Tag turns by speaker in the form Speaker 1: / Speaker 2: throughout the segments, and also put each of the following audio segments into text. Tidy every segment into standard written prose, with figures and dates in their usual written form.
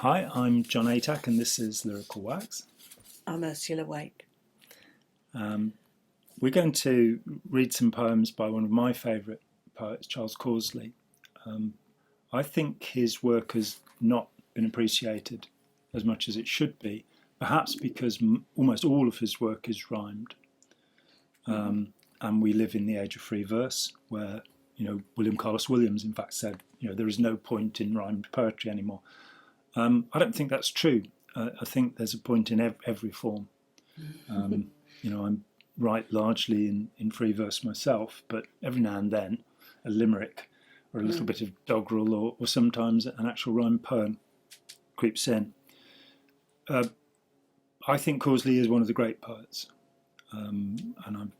Speaker 1: Hi, I'm John Atack, and this is Lyrical Wax.
Speaker 2: I'm Ursula Wake.
Speaker 1: We're going to read some poems by one of my favourite poets, Charles Causley. I think his work has not been appreciated as much as it should be, perhaps because almost all of his work is rhymed. And we live in the age of free verse, where William Carlos Williams, in fact, said there is no point in rhymed poetry anymore. I don't think that's true. I think there's a point in every form. I write largely in free verse myself, but every now and then a limerick or a little bit of doggerel or sometimes an actual rhymed poem creeps in. I think Causley is one of the great poets, and I've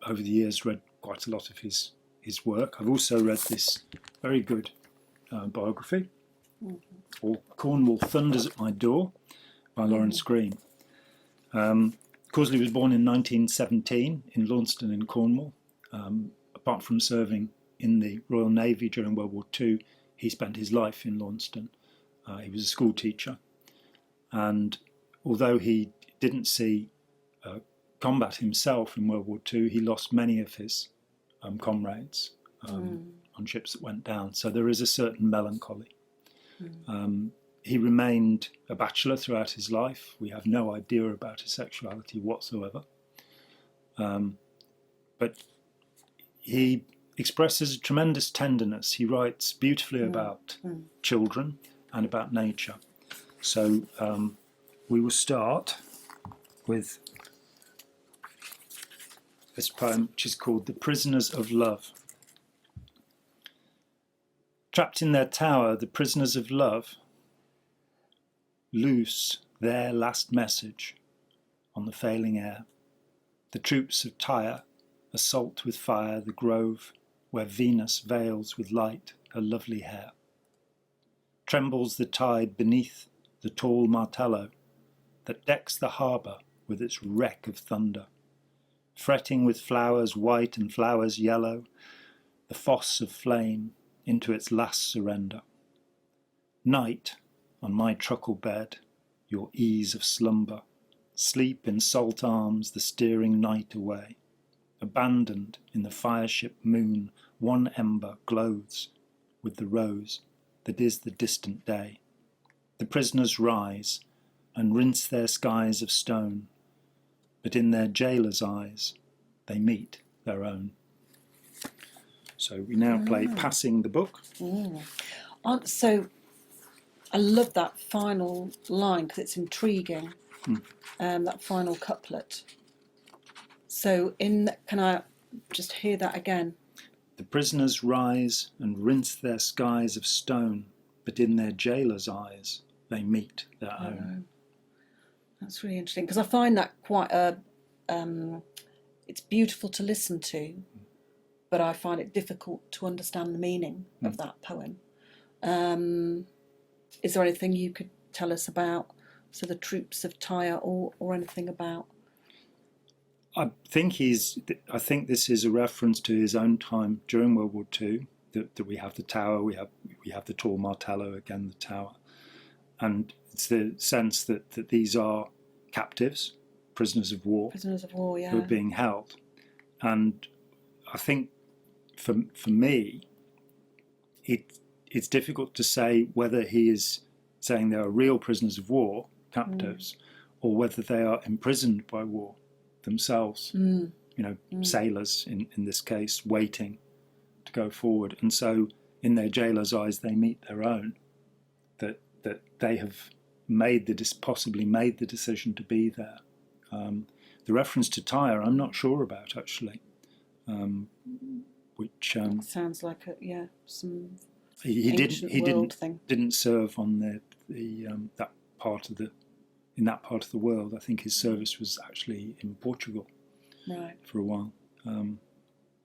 Speaker 1: over the years read quite a lot of his work. I've also read this very good biography, or Cornwall Thunders at My Door by Lawrence Green. Causley was born in 1917 in Launceston in Cornwall. Apart from serving in the Royal Navy during World War II, he spent his life in Launceston. He was a school teacher, and although he didn't see combat himself in World War II, he lost many of his comrades on ships that went down. So there is a certain melancholy. He remained a bachelor throughout his life. We have no idea about his sexuality whatsoever. But he expresses a tremendous tenderness. He writes beautifully about children and about nature. So we will start with this poem, which is called The Prisoners of Love. Trapped in their tower, the prisoners of love loose their last message on the failing air. The troops of Tyre assault with fire the grove where Venus veils with light her lovely hair. Trembles the tide beneath the tall martello that decks the harbour with its wreck of thunder. Fretting with flowers white and flowers yellow, the fosse of flame into its last surrender. Night, on my truckle bed, your ease of slumber, sleep in salt arms the steering night away. Abandoned in the fireship moon, one ember glows with the rose that is the distant day. The prisoners rise and rinse their skies of stone, but in their jailer's eyes they meet their own. So we now play Passing the Book.
Speaker 2: So I love that final line because it's intriguing, that final couplet. So can I just hear that again?
Speaker 1: The prisoners rise and rinse their skies of stone, but in their jailer's eyes they meet their own.
Speaker 2: That's really interesting because I find that quite it's beautiful to listen to, but I find it difficult to understand the meaning of that poem. Is there anything you could tell us about the troops of Tyre or anything about?
Speaker 1: I think this is a reference to his own time during World War II. That we have the tower, we have the tall martello, again the tower, and it's the sense that these are captives, prisoners of war,
Speaker 2: yeah,
Speaker 1: who are being held. And I think for me, it's difficult to say whether he is saying they are real prisoners of war, captives, or whether they are imprisoned by war themselves. Sailors in this case, waiting to go forward. And so in their jailer's eyes they meet their own, that they have possibly made the decision to be there. The reference to Tyre I'm not sure about, actually, which
Speaker 2: sounds like some
Speaker 1: he
Speaker 2: thing.
Speaker 1: didn't serve on in that part of the world. I think his service was actually in Portugal,
Speaker 2: right,
Speaker 1: for a while.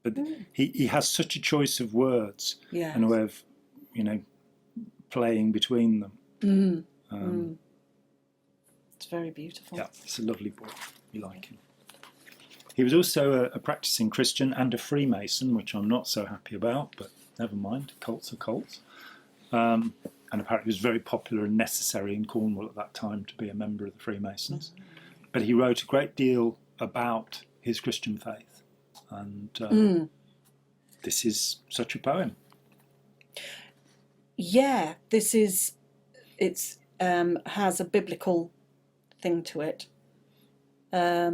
Speaker 1: But he has such a choice of words and a way of playing between them.
Speaker 2: It's very beautiful.
Speaker 1: Yeah, it's a lovely boy. We like him. He was also a practicing Christian and a Freemason, which I'm not so happy about, but never mind. Cults are cults. and apparently it was very popular and necessary in Cornwall at that time to be a member of the Freemasons. But he wrote a great deal about his Christian faith, and this is such a poem.
Speaker 2: Yeah, it's has a biblical thing to it. I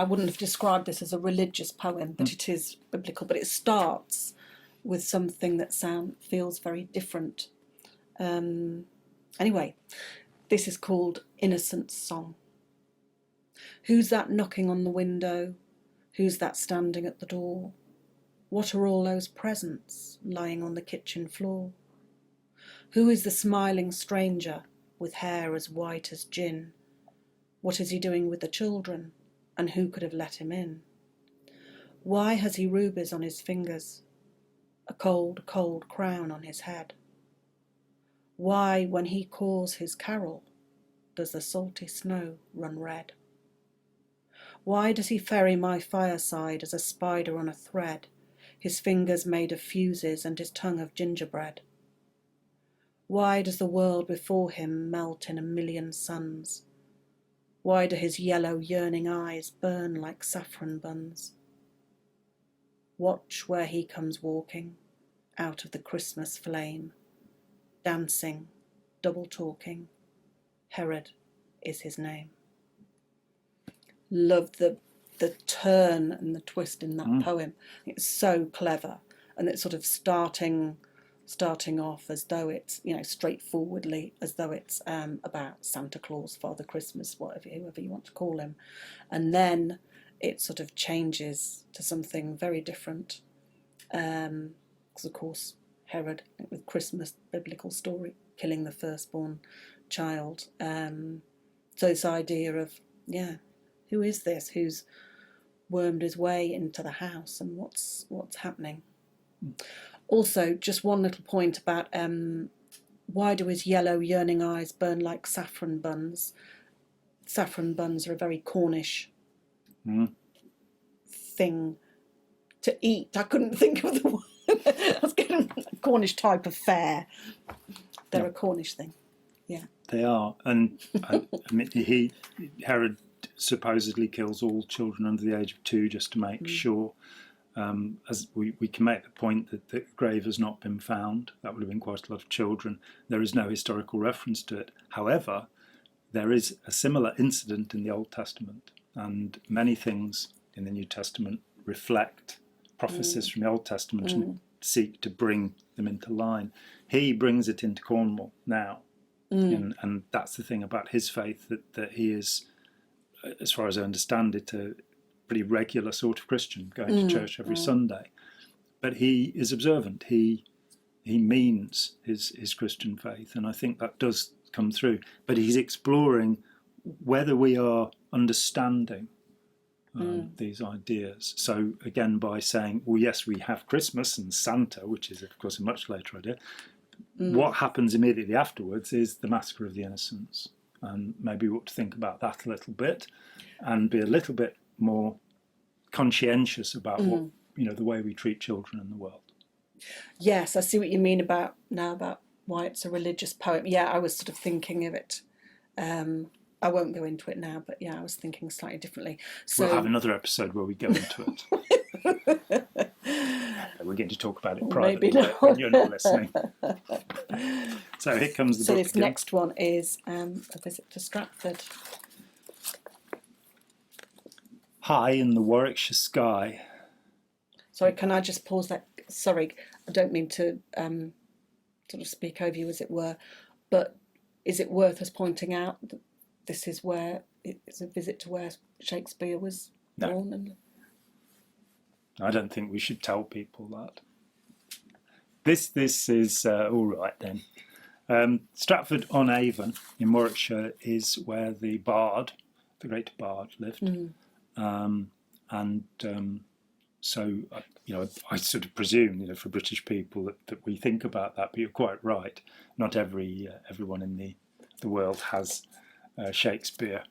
Speaker 2: wouldn't have described this as a religious poem, but it is biblical. But it starts with something that feels very different. Anyway, this is called Innocent's Song. Who's that knocking on the window? Who's that standing at the door? What are all those presents lying on the kitchen floor? Who is the smiling stranger with hair as white as gin? What is he doing with the children, and who could have let him in? Why has he rubies on his fingers, a cold, cold crown on his head? Why, when he calls his carol, does the salty snow run red? Why does he ferry my fireside as a spider on a thread, his fingers made of fuses and his tongue of gingerbread? Why does the world before him melt in a million suns? Why do his yellow yearning eyes burn like saffron buns? Watch where he comes walking out of the Christmas flame, dancing, double talking. Herod is his name. Love the turn and the twist in that poem. It's so clever, and it's sort of starting off as though it's, straightforwardly, as though it's about Santa Claus, Father Christmas, whoever you want to call him, and then it sort of changes to something very different. Because of course Herod, with Christmas, biblical story, killing the firstborn child. So this idea of who is this who's wormed his way into the house, and what's happening? Also, just one little point about why do his yellow yearning eyes burn like saffron buns? Saffron buns are a very Cornish thing to eat. I couldn't think of the word. I was getting a Cornish type of fare. They're a Cornish thing. Yeah,
Speaker 1: they are. And Herod supposedly kills all children under the age of 2 just to make sure. As we can make the point that the grave has not been found. That would have been quite a lot of children. There is no historical reference to it. However, there is a similar incident in the Old Testament, and many things in the New Testament reflect prophecies from the Old Testament and seek to bring them into line. He brings it into Cornwall now, and that's the thing about his faith, that he is, as far as I understand it, a pretty regular sort of Christian, going to church every Sunday. But he is observant. He means his Christian faith, and I think that does come through. But he's exploring whether we are understanding these ideas. So again, by saying, well, yes, we have Christmas and Santa, which is of course a much later idea. What happens immediately afterwards is the Massacre of the Innocents, and maybe we ought to think about that a little bit and be a little bit more conscientious about what, the way we treat children in the world.
Speaker 2: Yes, I see what you mean about why it's a religious poem. Yeah, I was sort of thinking of it. I won't go into it now, but I was thinking slightly differently. So
Speaker 1: we'll have another episode where we go into it. We're going to talk about it privately when you're not listening. So here comes the book. So
Speaker 2: this next one is A Visit to Stratford.
Speaker 1: High in the Warwickshire sky.
Speaker 2: Sorry, can I just pause that? Sorry, I don't mean to sort of speak over you, as it were, but is it worth us pointing out that this is where it's a visit to where Shakespeare was born? And
Speaker 1: I don't think we should tell people that. This is all right then. Stratford-on-Avon in Warwickshire is where the Bard, the great Bard, lived. So I sort of presume, for British people that we think about that, but you're quite right. Not everyone in the world has Shakespeare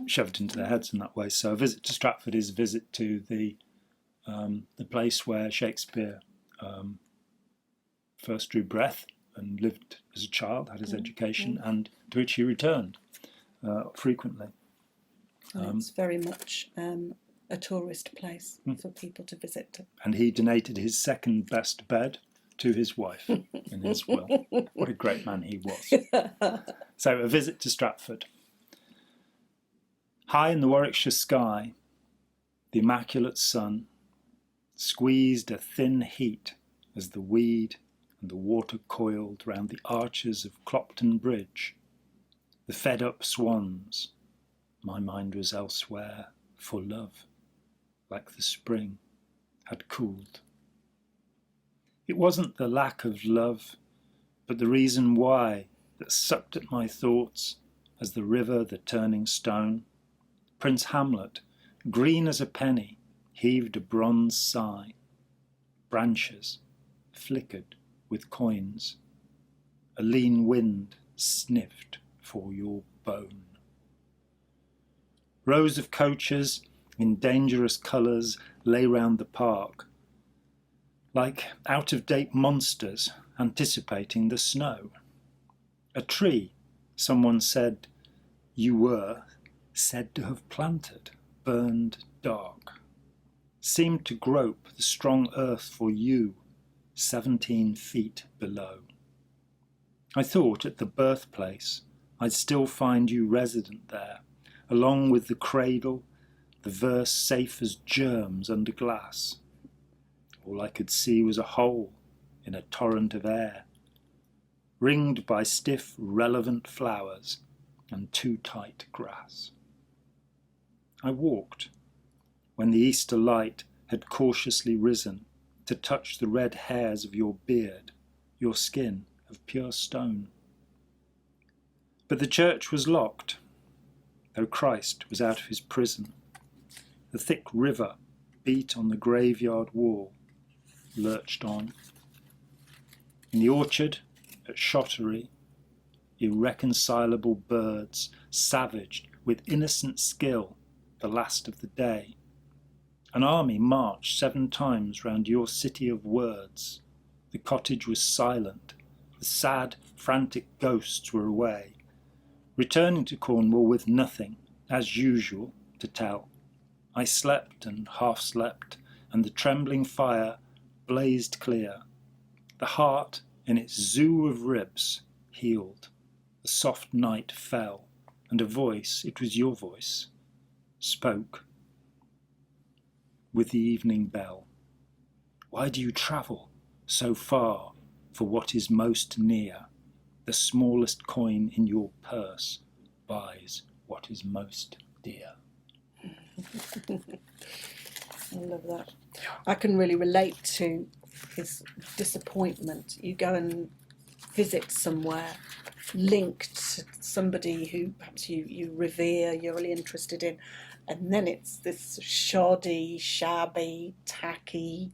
Speaker 1: shoved into their heads in that way. So a visit to Stratford is a visit to the place where Shakespeare first drew breath and lived as a child, had his education, and to which he returned frequently.
Speaker 2: It's very much a tourist place for people to visit.
Speaker 1: And he donated his second best bed to his wife in his will. What a great man he was. So a visit to Stratford. High in the Warwickshire sky, the immaculate sun squeezed a thin heat as the weed and the water coiled round the arches of Clopton Bridge. The fed-up swans, my mind was elsewhere, for love, like the spring, had cooled. It wasn't the lack of love, but the reason why that sucked at my thoughts as the river the turning stone. Prince Hamlet, green as a penny, heaved a bronze sigh. Branches flickered with coins. A lean wind sniffed for your bone. Rows of coaches in dangerous colours lay round the park, like out-of-date monsters anticipating the snow. A tree, someone said you were said to have planted, burned dark, seemed to grope the strong earth for you, 17 feet below. I thought at the birthplace I'd still find you resident there, along with the cradle, the verse safe as germs under glass. All I could see was a hole in a torrent of air, ringed by stiff, relevant flowers and too tight grass. I walked when the Easter light had cautiously risen to touch the red hairs of your beard, your skin of pure stone. But the church was locked, though Christ was out of his prison. The thick river beat on the graveyard wall, lurched on. In the orchard at Shottery, irreconcilable birds savaged with innocent skill the last of the day. An army marched 7 times round your city of words. The cottage was silent. The sad, frantic ghosts were away, returning to Cornwall with nothing, as usual, to tell. I slept and half slept, and the trembling fire blazed clear. The heart, in its zoo of ribs, healed. The soft night fell, and a voice, it was your voice, spoke with the evening bell. Why do you travel so far for what is most near? The smallest coin in your purse buys what is most dear.
Speaker 2: I love that. I can really relate to his disappointment. You go and visit somewhere linked to somebody who perhaps you revere, you're really interested in, and then it's this shoddy, shabby, tacky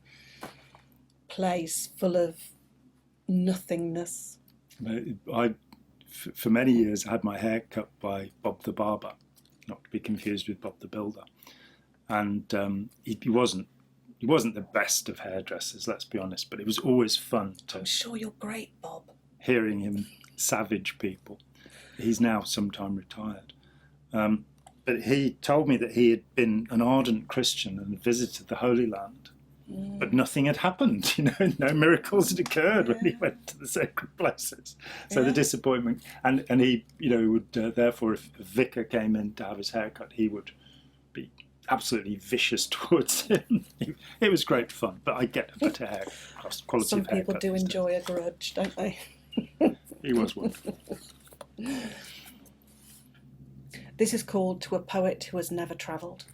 Speaker 2: place full of nothingness.
Speaker 1: For many years, I had my hair cut by Bob the Barber, not to be confused with Bob the Builder. And he wasn't the best of hairdressers, let's be honest, but it was always fun to...
Speaker 2: I'm sure you're great, Bob.
Speaker 1: Hearing him savage people. He's now sometime retired. But he told me that he had been an ardent Christian and visited the Holy Land, but nothing had happened. No miracles had occurred when he went to the sacred places. So the disappointment, and he, would therefore, if a vicar came in to have his hair cut, he would be absolutely vicious towards him. It was great fun, but I get a better hair quality.
Speaker 2: Some
Speaker 1: of haircut.
Speaker 2: people do enjoy a grudge, don't they?
Speaker 1: He was wonderful.
Speaker 2: This is called To a Poet Who Has Never Travelled.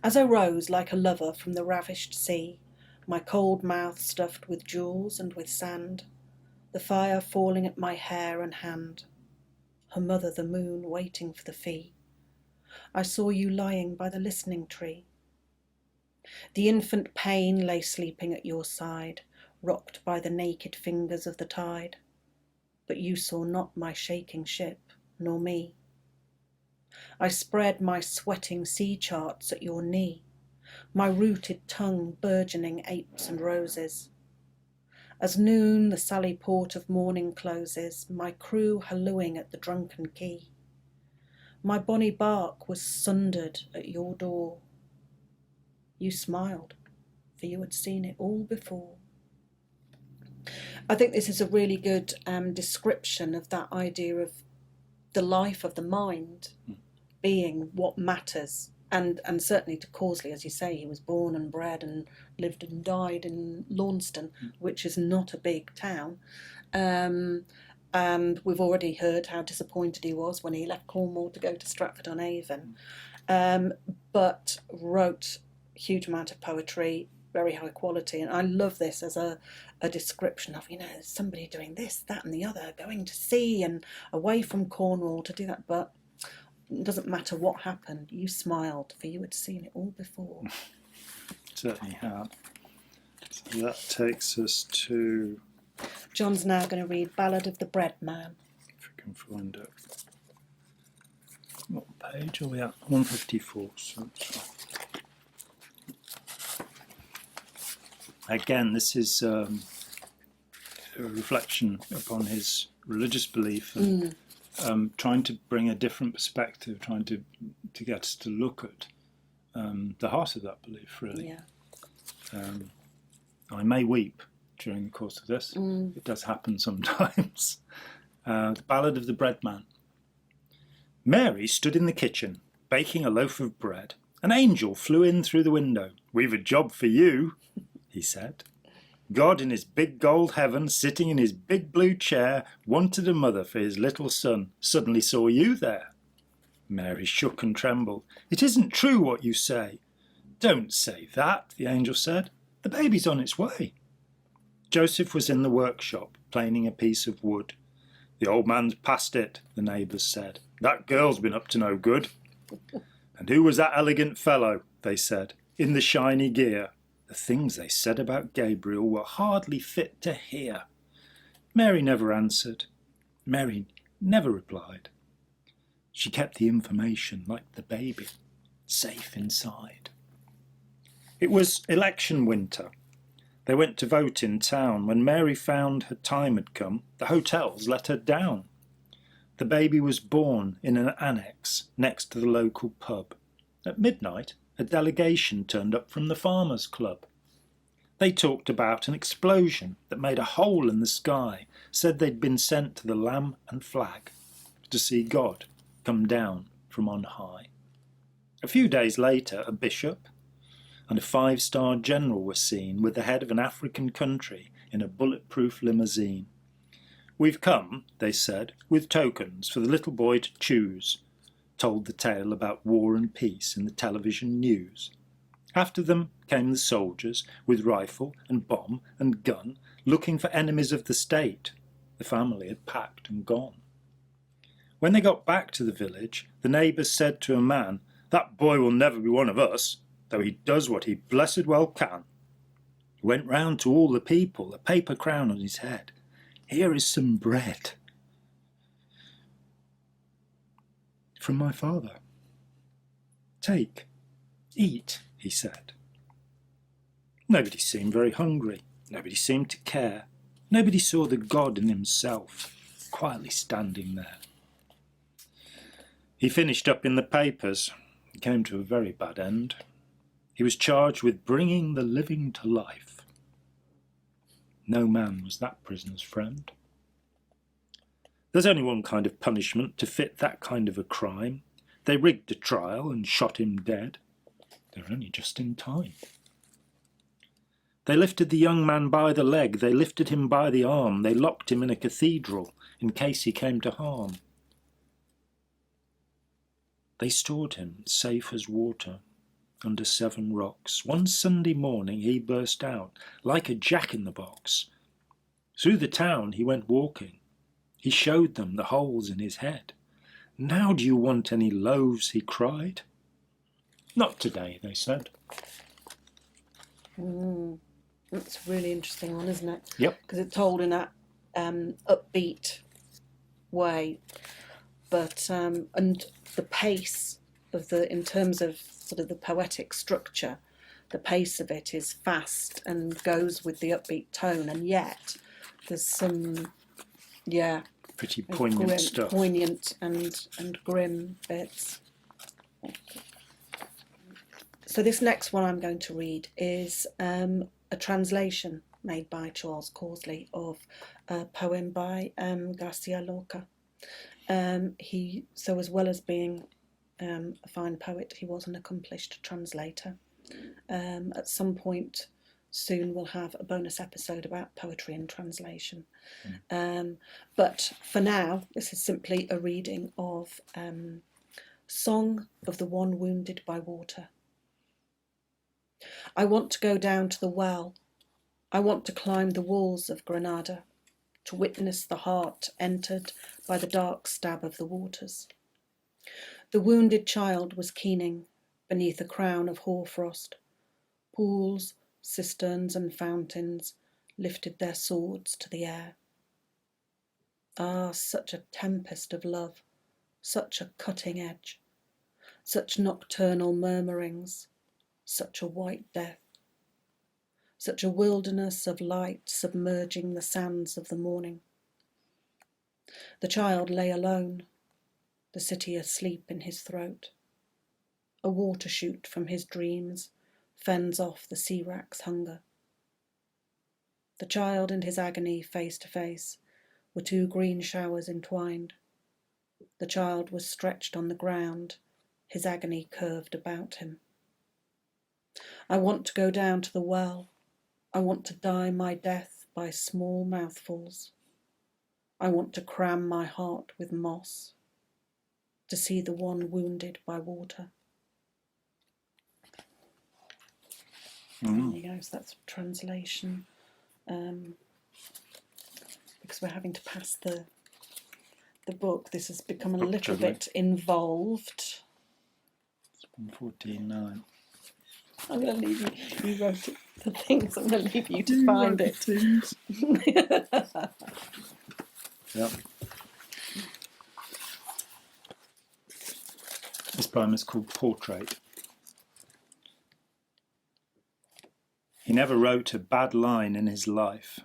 Speaker 2: As I rose like a lover from the ravished sea, my cold mouth stuffed with jewels and with sand, the fire falling at my hair and hand, her mother the moon waiting for the fee, I saw you lying by the listening tree. The infant pain lay sleeping at your side, rocked by the naked fingers of the tide, but you saw not my shaking ship, nor me. I spread my sweating sea charts at your knee, my rooted tongue burgeoning apes and roses. As noon the sally port of morning closes, my crew hallooing at the drunken quay. My bonny bark was sundered at your door. You smiled, for you had seen it all before. I think this is a really good description of that idea of the life of the mind being what matters. And certainly to Causley, as you say, he was born and bred and lived and died in Launceston, which is not a big town. And we've already heard how disappointed he was when he left Cornwall to go to Stratford-on-Avon, but wrote a huge amount of poetry, very high quality. And I love this as a description of, somebody doing this, that and the other, going to sea and away from Cornwall to do that. But it doesn't matter what happened, you smiled, for you had seen it all before.
Speaker 1: Certainly had. So that takes us to...
Speaker 2: John's now going to read Ballad of the Bread Man.
Speaker 1: If we can find it. What page are we at? 154. So again, this is a reflection upon his religious belief and trying to bring a different perspective, trying to get us to look at the heart of that belief, really.
Speaker 2: Yeah.
Speaker 1: I may weep during the course of this. It does happen sometimes. The Ballad of the Bread Man. Mary stood in the kitchen, baking a loaf of bread. An angel flew in through the window. "We've a job for you," he said. God in his big gold heaven, sitting in his big blue chair, wanted a mother for his little son, suddenly saw you there. Mary shook and trembled. "It isn't true what you say." "Don't say that," the angel said. "The baby's on its way." Joseph was in the workshop, planing a piece of wood. "The old man's past it," the neighbours said. "That girl's been up to no good." "And who was that elegant fellow?" they said, "in the shiny gear?" The things they said about Gabriel were hardly fit to hear. Mary never answered. Mary never replied. She kept the information like the baby, safe inside. It was election winter. They went to vote in town. When Mary found her time had come, the hotels let her down. The baby was born in an annex next to the local pub. At midnight, a delegation turned up from the Farmers' Club. They talked about an explosion that made a hole in the sky, said they'd been sent to the Lamb and Flag to see God come down from on high. A few days later, a bishop and a 5-star general were seen with the head of an African country in a bulletproof limousine. "We've come," they said, "with tokens for the little boy to choose," told the tale about war and peace in the television news. After them came the soldiers with rifle and bomb and gun, looking for enemies of the state. The family had packed and gone. When they got back to the village, the neighbours said to a man, "That boy will never be one of us, though he does what he blessed well can." He went round to all the people, a paper crown on his head. "Here is some bread from my father. Take, eat," he said. Nobody seemed very hungry. Nobody seemed to care. Nobody saw the God in himself, quietly standing there. He finished up in the papers. It came to a very bad end. He was charged with bringing the living to life. No man was that prisoner's friend. There's only one kind of punishment to fit that kind of a crime. They rigged a trial and shot him dead. They were only just in time. They lifted the young man by the leg. They lifted him by the arm. They locked him in a cathedral in case he came to harm. They stored him safe as water under 7 rocks. One Sunday morning he burst out like a jack-in-the-box. Through the town he went walking. He showed them the holes in his head. "Now do you want any loaves?" he cried. "Not today," they said.
Speaker 2: That's a really interesting one, isn't it?
Speaker 1: Yep.
Speaker 2: Because it's told in that upbeat way, but and the pace of in terms of sort of the poetic structure, the pace of it is fast and goes with the upbeat tone, and yet there's some,
Speaker 1: pretty poignant stuff.
Speaker 2: Poignant and grim bits. So this next one I'm going to read is a translation made by Charles Causley of a poem by Garcia Lorca. So as well as being a fine poet, he was an accomplished translator. At some point soon we'll have a bonus episode about poetry and translation. But for now, this is simply a reading of Song of the One Wounded by Water. I want to go down to the well. I want to climb the walls of Granada, to witness the heart entered by the dark stab of the waters. The wounded child was keening beneath a crown of hoarfrost. Pools, cisterns and fountains lifted their swords to the air. Ah, such a tempest of love, such a cutting edge, such nocturnal murmurings, such a white death, such a wilderness of light submerging the sands of the morning. The child lay alone, the city asleep in his throat. A water shoot from his dreams fends off the sea wrack's hunger. The child and his agony face to face were two green showers entwined. The child was stretched on the ground, his agony curved about him. I want to go down to the well. I want to die my death by small mouthfuls. I want to cram my heart with moss, to see the one wounded by water. There you go, so that's translation. Because we're having to pass the book, this has become a little bit involved.
Speaker 1: It's 1:14:09.
Speaker 2: I'm going to leave you. You wrote it, the things. I'm going to leave you to find it.
Speaker 1: Yep. This poem is called Portrait. He never wrote a bad line in his life,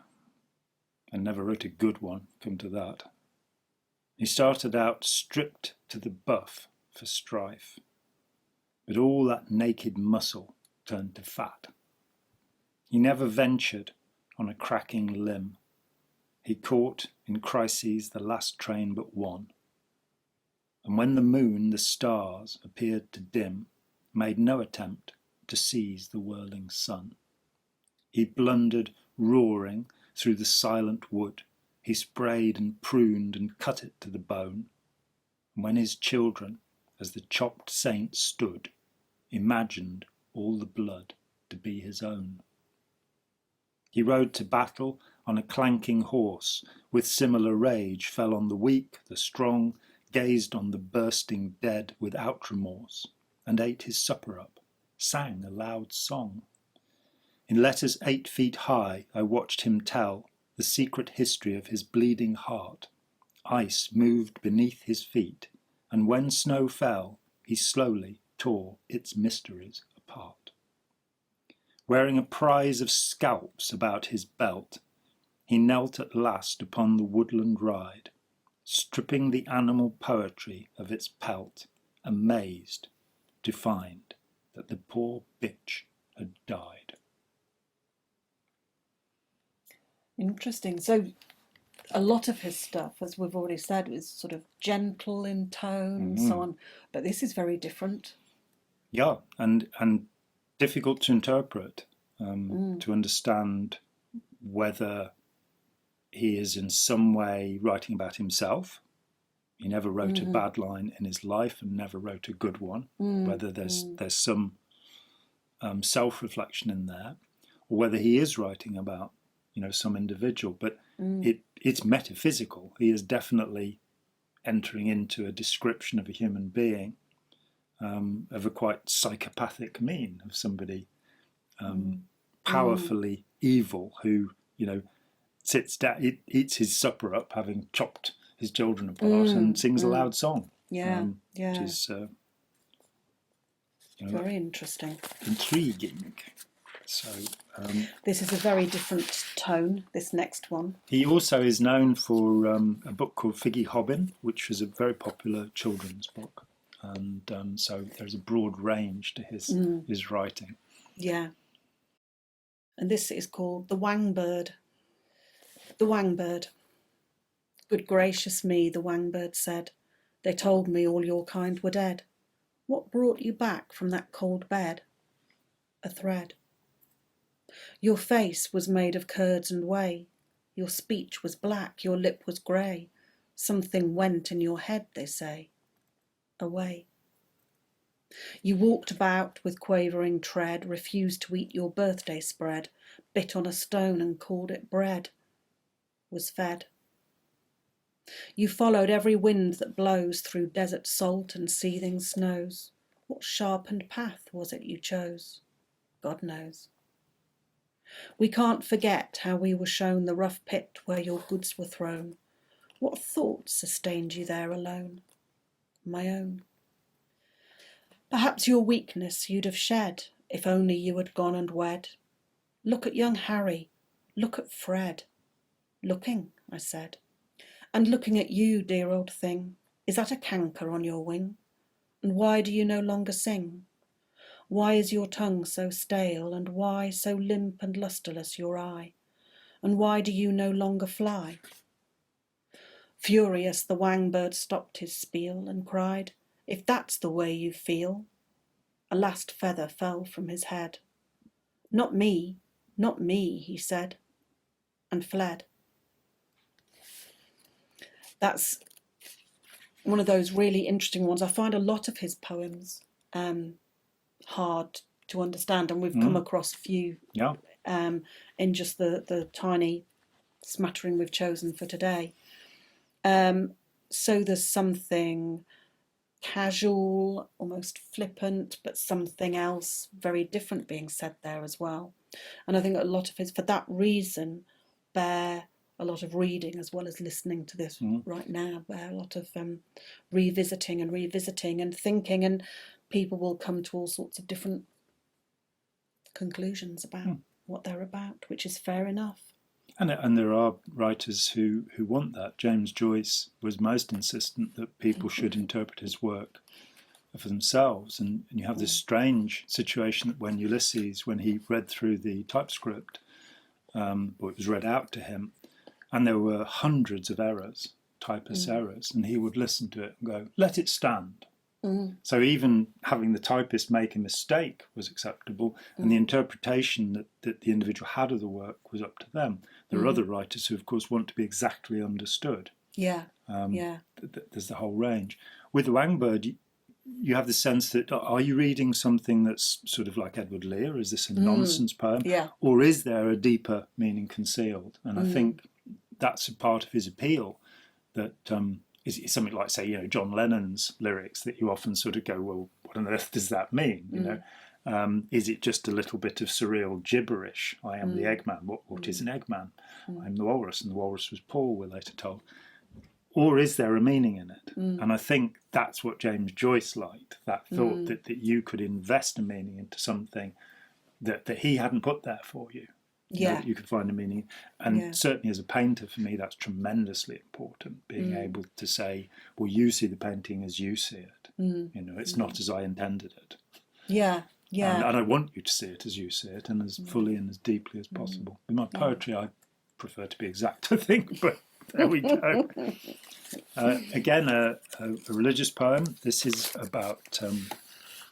Speaker 1: and never wrote a good one, come to that. He started out stripped to the buff for strife, but all that naked muscle turned to fat. He never ventured on a cracking limb. He caught in crises the last train but one, and when the moon, the stars, appeared to dim, made no attempt to seize the whirling sun. He blundered, roaring, through the silent wood. He sprayed and pruned and cut it to the bone. And when his children, as the chopped saint stood, imagined all the blood to be his own. He rode to battle on a clanking horse, with similar rage fell on the weak, the strong, gazed on the bursting dead without remorse, and ate his supper up, sang a loud song. In letters 8 feet high I watched him tell the secret history of his bleeding heart. Ice moved beneath his feet, and when snow fell, he slowly tore its mysteries apart. Wearing a prize of scalps about his belt, he knelt at last upon the woodland ride, stripping the animal poetry of its pelt, amazed to find that the poor bitch had died.
Speaker 2: Interesting. So a lot of his stuff, as we've already said, is sort of gentle in tone and so on, but this is very different.
Speaker 1: Yeah, and difficult to interpret, to understand whether he is in some way writing about himself. He never wrote a bad line in his life and never wrote a good one, whether there's some self-reflection in there, or whether he is writing about some individual, but it's metaphysical. He is definitely entering into a description of a human being, of a quite psychopathic mean, of somebody powerfully evil who, sits down, eats his supper up, having chopped his children apart, and sings a loud song.
Speaker 2: Yeah.
Speaker 1: Which is
Speaker 2: Very interesting.
Speaker 1: Intriguing. So
Speaker 2: this is a very different tone, this next one.
Speaker 1: He also is known for a book called Figgy Hobbin, which was a very popular children's book. And so there's a broad range to his writing.
Speaker 2: Yeah. And this is called The Wang Bird. The Wang Bird. Good gracious me, the Wang Bird said. They told me all your kind were dead. What brought you back from that cold bed? A thread. Your face was made of curds and whey. Your speech was black, your lip was grey. Something went in your head, they say. Away. You walked about with quavering tread, refused to eat your birthday spread, bit on a stone and called it bread. Was fed. You followed every wind that blows through desert salt and seething snows. What sharpened path was it you chose? God knows. We can't forget how we were shown the rough pit where your goods were thrown. What thoughts sustained you there alone? My own. Perhaps your weakness you'd have shed if only you had gone and wed. Look at young Harry, look at Fred. Looking, I said. And looking at you, dear old thing, is that a canker on your wing? And why do you no longer sing? Why is your tongue so stale, and why so limp and lustreless your eye? And why do you no longer fly? Furious, the Wang Bird stopped his spiel and cried, If that's the way you feel. A last feather fell from his head. Not me, he said, and fled. That's one of those really interesting ones. I find a lot of his poems hard to understand, and we've come across a few in just the tiny smattering we've chosen for today. So there's something casual, almost flippant, but something else very different being said there as well. And I think a lot of his, for that reason, bear a lot of reading as well as listening to this right now, bear a lot of revisiting and thinking, and people will come to all sorts of different conclusions about what they're about, which is fair enough.
Speaker 1: And there are writers who want that. James Joyce was most insistent that people should interpret his work for themselves. And you have this strange situation that when Ulysses, when he read through the typescript, or it was read out to him, and there were hundreds of errors, typist errors, and he would listen to it and go, let it stand. So even having the typist make a mistake was acceptable, and the interpretation that the individual had of the work was up to them. There are other writers who, of course, want to be exactly understood. There's the whole range. With the Wang Bird, you have the sense that, are you reading something that's sort of like Edward Lear? Is this a nonsense poem? Or is there a deeper meaning concealed? And I think that's a part of his appeal, that is something like, say, John Lennon's lyrics, that you often sort of go, well, what on earth does that mean? You know, is it just a little bit of surreal gibberish? I am the Eggman. What is an Eggman? I'm the Walrus, and the Walrus was Paul, we're later told. Or is there a meaning in it? And I think that's what James Joyce liked, that thought that you could invest a meaning into something that he hadn't put there for you. You could find a meaning. And certainly as a painter, for me, that's tremendously important, being able to say, well, you see the painting as you see it. It's not as I intended it. And I want you to see it as you see it, and as fully and as deeply as possible. In my poetry, I prefer to be exact, I think, but there we go. Again, a religious poem. This is about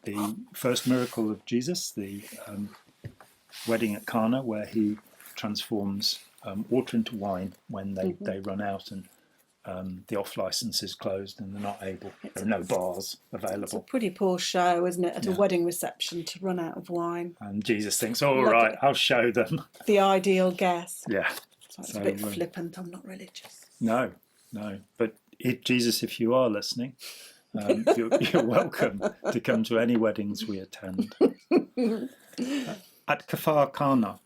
Speaker 1: the first miracle of Jesus, the wedding at Cana, where he transforms water into wine when they run out and the off licence is closed and they're not able. There are no bars available. It's
Speaker 2: a pretty poor show, isn't it, at a wedding reception to run out of wine.
Speaker 1: And Jesus thinks, all right, I'll show them.
Speaker 2: The ideal guest.
Speaker 1: Yeah.
Speaker 2: So it's a bit flippant. I'm not religious.
Speaker 1: No. But Jesus, if you are listening, you're welcome to come to any weddings we attend. At Kafar Khana,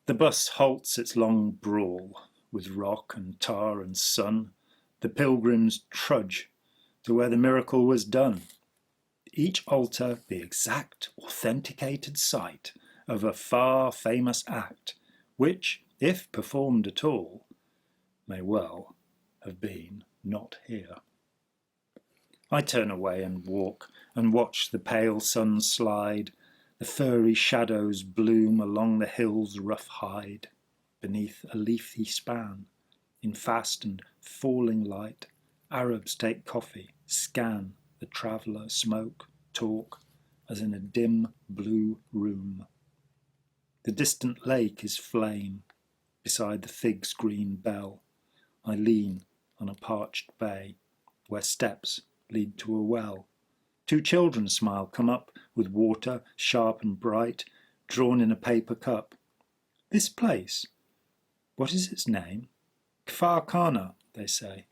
Speaker 1: the bus halts its long brawl with rock and tar and sun. The pilgrims trudge to where the miracle was done. each altar the exact authenticated site of a far famous act, which, if performed at all, may well have been not here. I turn away and walk and watch the pale sun slide, the furry shadows bloom along the hill's rough hide, beneath a leafy span. In fast and falling light, Arabs take coffee, scan the traveller, smoke, talk, as in a dim blue room. The distant lake is flame, beside the fig's green bell. I lean on a parched bay, where steps lead to a well. 2 children smile, come up with water, sharp and bright, drawn in a paper cup. This place, what is its name? Kfar Khana, they say,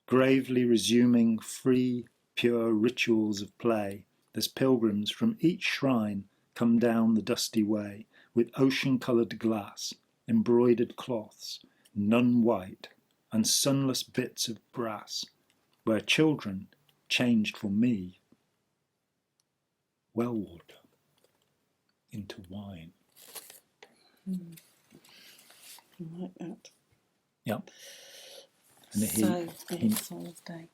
Speaker 1: gravely resuming free, pure rituals of play, as pilgrims from each shrine come down the dusty way, with ocean-coloured glass, embroidered cloths, none white, and sunless bits of brass, where children changed for me well water into wine.
Speaker 2: I like that.
Speaker 1: Yep. And the
Speaker 2: So,
Speaker 1: heat,
Speaker 2: it's Souls Day.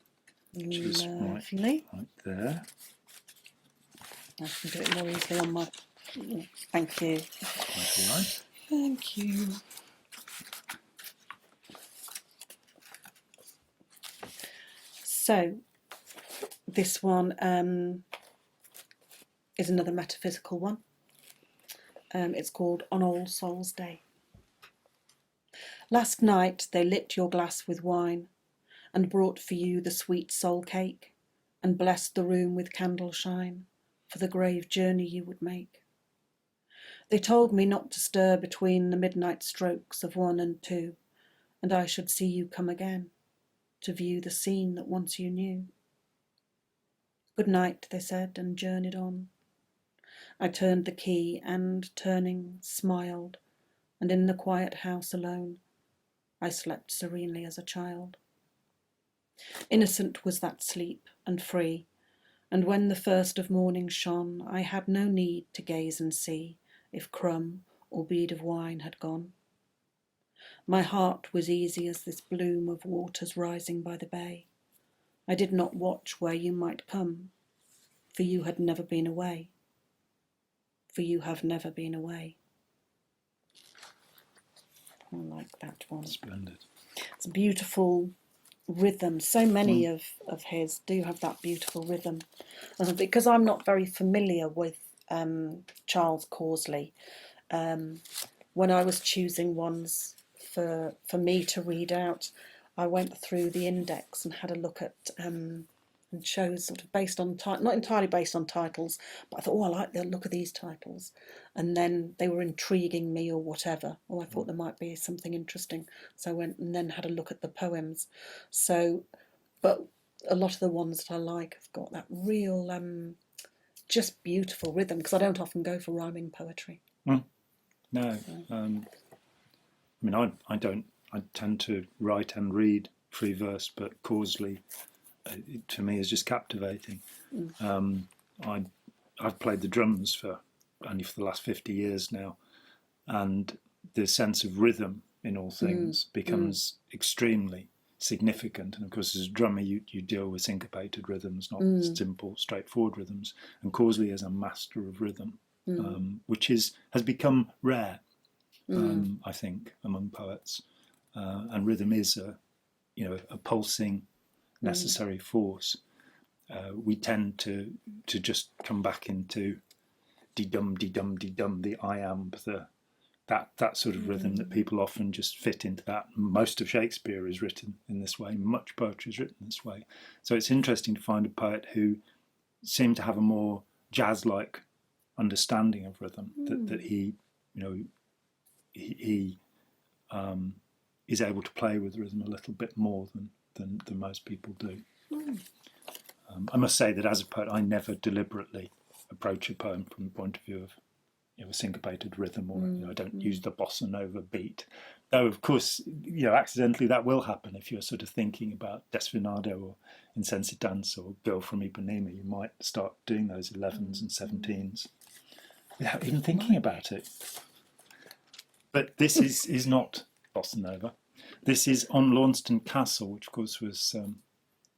Speaker 1: which is
Speaker 2: Lovely.
Speaker 1: right there.
Speaker 2: I can do it more easily on my... Thank you.
Speaker 1: Quite all right.
Speaker 2: Thank you. So, this one is another metaphysical one. It's called On All Souls Day. Last night they lit your glass with wine and brought for you the sweet soul cake and blessed the room with candle shine for the grave journey you would make. They told me not to stir between the midnight strokes of 1 and 2, and I should see you come again to view the scene that once you knew. Good night, they said, and journeyed on. I turned the key and, turning, smiled, and in the quiet house alone, I slept serenely as a child. Innocent was that sleep, and free, and when the first of morning shone, I had no need to gaze and see if crumb or bead of wine had gone. My heart was easy as this bloom of waters rising by the bay. I did not watch where you might come, for you had never been away. For you have never been away. I like that one.
Speaker 1: Splendid.
Speaker 2: It's a beautiful rhythm. So many of his do have that beautiful rhythm. Because I'm not very familiar with Charles Causley, when I was choosing ones for me to read out, I went through the index and had a look at and shows sort of based on not entirely based on titles, but I thought, oh, I like the look of these titles, and then they were intriguing me or whatever, or I thought there might be something interesting, so I went and then had a look at the poems. So, but a lot of the ones that I like have got that real just beautiful rhythm, because I don't often go for rhyming poetry.
Speaker 1: No, I mean, I don't. I tend to write and read free verse, but Causley, to me, is just captivating. I've played the drums only for the last 50 years now, and the sense of rhythm in all things becomes extremely significant. And of course, as a drummer, you deal with syncopated rhythms, not simple, straightforward rhythms. And Causley is a master of rhythm, which has become rare, I think, among poets. And rhythm is a pulsing, necessary force. We tend to just come back into dee-dum, dee-dum, dee-dum, the iamb, that sort of rhythm that people often just fit into that. Most of Shakespeare is written in this way. Much poetry is written this way. So it's interesting to find a poet who seemed to have a more jazz-like understanding of rhythm, that he is able to play with rhythm a little bit more than most people do. I must say that as a poet, I never deliberately approach a poem from the point of view of a syncopated rhythm, or I don't use the bossa nova beat. Though, of course, accidentally that will happen if you're sort of thinking about Desfinado or Insensitans or Girl from Ipanema. You might start doing those 11s and 17s without even thinking about it. But this is not bossa nova. This is on Launceston Castle, which of course was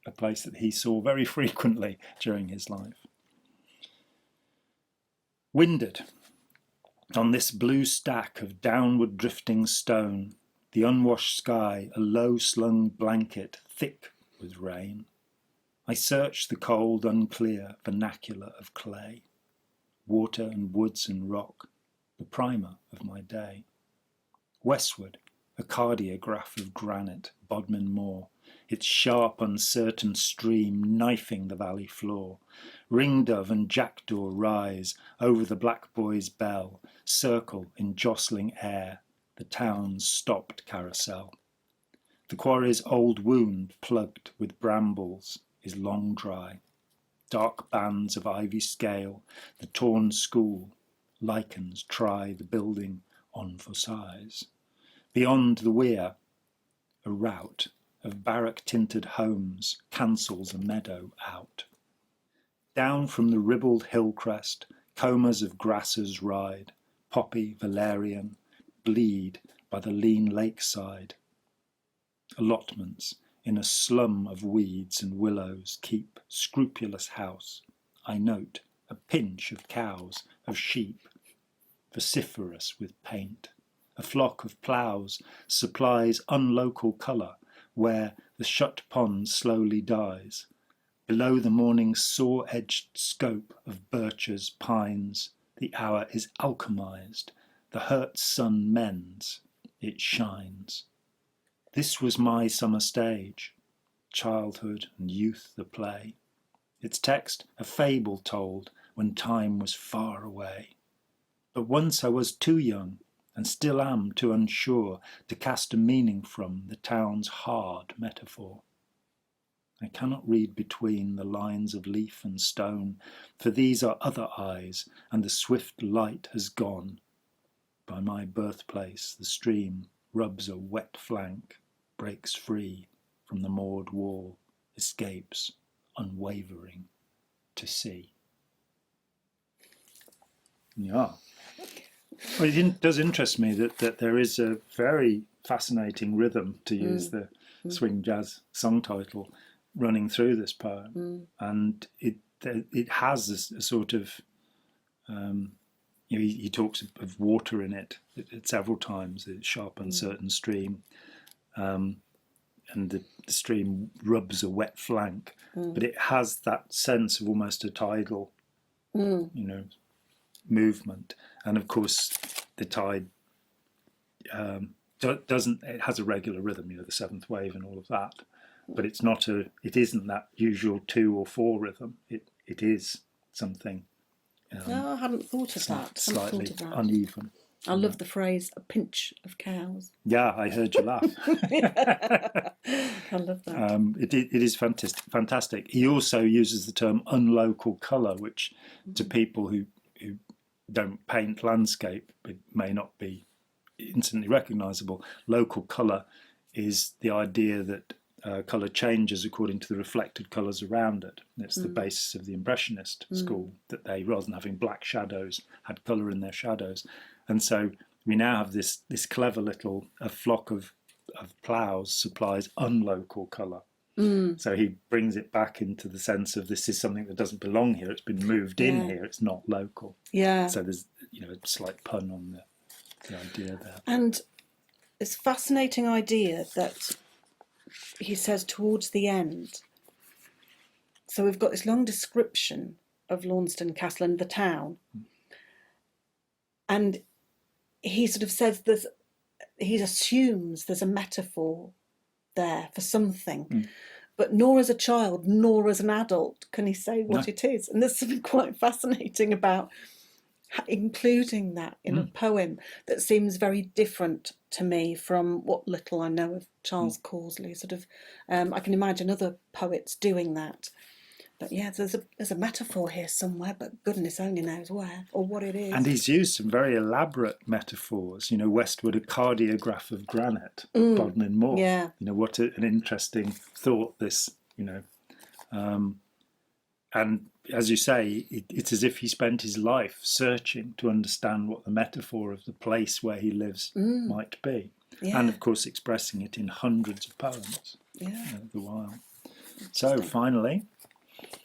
Speaker 1: a place that he saw very frequently during his life. Winded. On this blue stack of downward drifting stone, the unwashed sky a low-slung blanket thick with rain, I search the cold, unclear vernacular of clay, water and woods and rock, the primer of my day. Westward, a cardiograph of granite, Bodmin Moor, its sharp, uncertain stream knifing the valley floor. Ringdove and jackdaw rise over the Black Boy's bell, circle in jostling air, the town's stopped carousel. The quarry's old wound, plugged with brambles, is long dry. Dark bands of ivy scale, the torn school, lichens try the building on for size. Beyond the weir, a rout of barrack-tinted homes cancels a meadow out. Down from the ribbled hill crest, comas of grasses ride, poppy, valerian, bleed by the lean lakeside. Allotments in a slum of weeds and willows keep scrupulous house. I note a pinch of cows, of sheep, vociferous with paint. A flock of ploughs supplies unlocal colour where the shut pond slowly dies. Below the morning's saw-edged scope of birches, pines, the hour is alchemized. The hurt sun mends, it shines. This was my summer stage, childhood and youth the play. Its text a fable told when time was far away. But once I was too young, and still am too unsure to cast a meaning from the town's hard metaphor. I cannot read between the lines of leaf and stone, for these are other eyes, and the swift light has gone. By my birthplace the stream rubs a wet flank, breaks free from the moored wall, escapes, unwavering, to sea. Yeah. Well, it does interest me that there is a very fascinating rhythm, to use the swing jazz song title, running through this poem, and it has a sort of he talks of water in it several times, the sharp, uncertain stream, and the stream rubs a wet flank, but it has that sense of almost a tidal, movement. And of course the tide doesn't, it has a regular rhythm, the seventh wave and all of that, but it isn't that usual 2 or 4 rhythm. It is something
Speaker 2: no, I hadn't thought of that.
Speaker 1: Slightly uneven.
Speaker 2: I love the phrase, a pinch of cows.
Speaker 1: Yeah, I heard you laugh.
Speaker 2: I love that.
Speaker 1: It is fantastic. He also uses the term unlocal colour, which to people who don't paint landscape, it may not be instantly recognisable. Local colour is the idea that colour changes according to the reflected colours around it. It's the basis of the Impressionist school, that they, rather than having black shadows, had colour in their shadows. And so we now have this clever little flock of ploughs supplies unlocal colour. So he brings it back into the sense of this is something that doesn't belong here. It's been moved in here. It's not local. Yeah. So there's a slight pun on the idea there.
Speaker 2: And it's a fascinating idea that he says towards the end. So we've got this long description of Launceston Castle and the town, and he sort of says he assumes there's a metaphor there for something, but nor as a child nor as an adult can he say what it is. And there's something quite fascinating about including that in a poem that seems very different to me from what little I know of Charles Causley. Sort of, I can imagine other poets doing that. But yeah, there's a metaphor here somewhere, but goodness only knows where or what it is.
Speaker 1: And he's used some very elaborate metaphors. You know, westward a cardiograph of granite, Bodmin Moor.
Speaker 2: Yeah.
Speaker 1: You know, what an interesting thought this, you know. And as you say, it's as if he spent his life searching to understand what the metaphor of the place where he lives might be.
Speaker 2: Yeah.
Speaker 1: And of course, expressing it in hundreds of poems.
Speaker 2: Yeah.
Speaker 1: The while. So finally,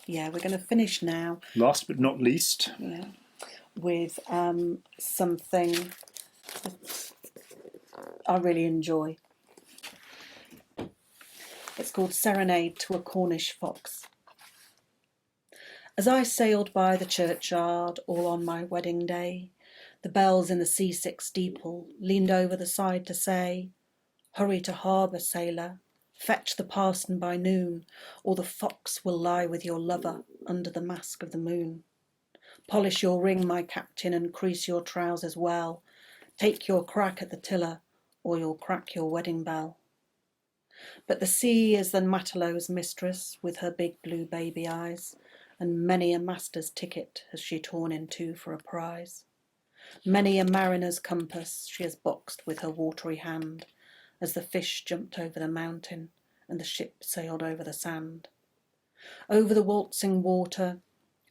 Speaker 2: yeah, we're going to finish now.
Speaker 1: Last but not least,
Speaker 2: yeah, with something that I really enjoy. It's called Serenade to a Cornish Fox. As I sailed by the churchyard all on my wedding day, the bells in the seasick steeple leaned over the side to say, "Hurry to harbour, sailor, fetch the parson by noon, or the fox will lie with your lover under the mask of the moon. Polish your ring, my captain, and crease your trousers well. Take your crack at the tiller, or you'll crack your wedding bell." But the sea is the Matelot's mistress with her big blue baby eyes, and many a master's ticket has she torn in two for a prize. Many a mariner's compass she has boxed with her watery hand, as the fish jumped over the mountain and the ship sailed over the sand. Over the waltzing water,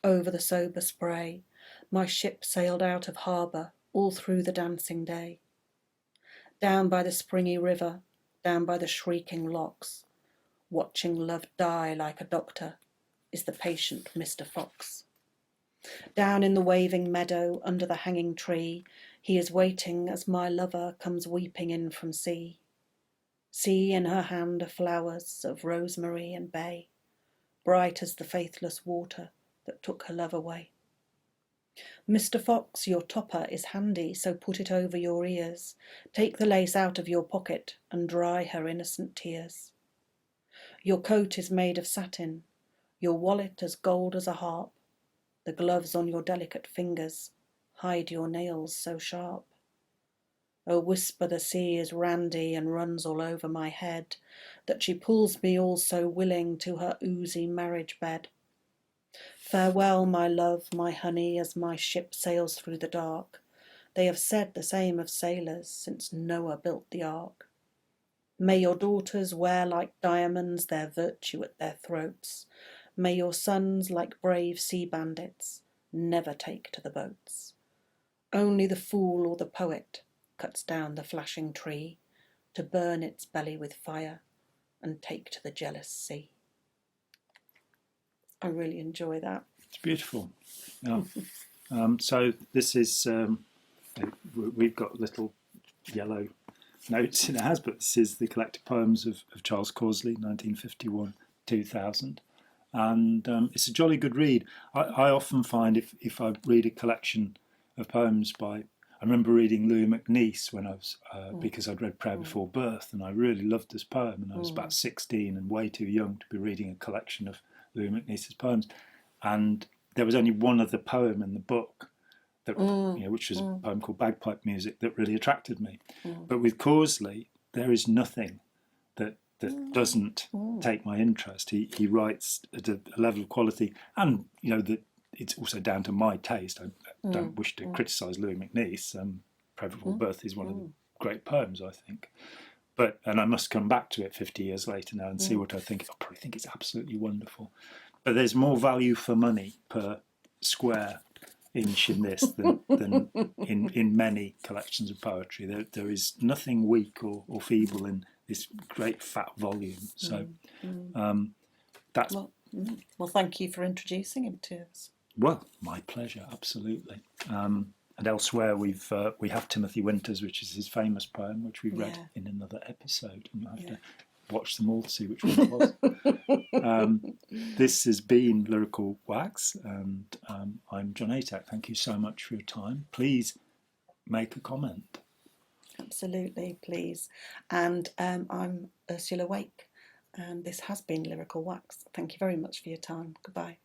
Speaker 2: over the sober spray, my ship sailed out of harbour all through the dancing day. Down by the springy river, down by the shrieking locks, watching love die like a doctor, is the patient Mr. Fox. Down in the waving meadow under the hanging tree, he is waiting as my lover comes weeping in from sea. See, in her hand are flowers of rosemary and bay, bright as the faithless water that took her love away. Mr. Fox, your topper is handy, so put it over your ears. Take the lace out of your pocket and dry her innocent tears. Your coat is made of satin, your wallet as gold as a harp. The gloves on your delicate fingers hide your nails so sharp. Oh, whisper the sea is randy and runs all over my head, that she pulls me all so willing to her oozy marriage bed. Farewell, my love, my honey, as my ship sails through the dark. They have said the same of sailors since Noah built the ark. May your daughters wear like diamonds their virtue at their throats. May your sons, like brave sea bandits, never take to the boats. Only the fool or the poet cuts down the flashing tree to burn its belly with fire and take to the jealous sea. I really enjoy that.
Speaker 1: It's beautiful. Yeah. So this is, we've got little yellow notes in ours, but this is the collected poems of Charles Causley, 1951-2000. And it's a jolly good read. I often find if I read a collection of poems by, I remember reading Louis MacNeice when I was, because I'd read Prayer Before Birth, and I really loved this poem, and I was about 16 and way too young to be reading a collection of Louis MacNeice's poems. And there was only one other poem in the book, that, which was a poem called Bagpipe Music, that really attracted me. But with Causley, there is nothing that doesn't take my interest. He writes at a level of quality, and that it's also down to my taste. I don't wish to criticise Louis MacNeice. Prayer Before Birth is one of the great poems, I think. And I must come back to it 50 years later now and see what I think. I'll probably think it's absolutely wonderful. But there's more value for money per square inch in this than in many collections of poetry. There is nothing weak or feeble in this great fat volume. So that's...
Speaker 2: Well, thank you for introducing him to us.
Speaker 1: Well, my pleasure, absolutely. And elsewhere we have Timothy Winters, which is his famous poem, which we read in another episode, and you'll have to watch them all to see which one it was. This has been Lyrical Wax, and I'm Jon Atack. Thank you so much for your time. Please make a comment.
Speaker 2: Absolutely, please. And I'm Ursula Wake, and this has been Lyrical Wax. Thank you very much for your time. Goodbye.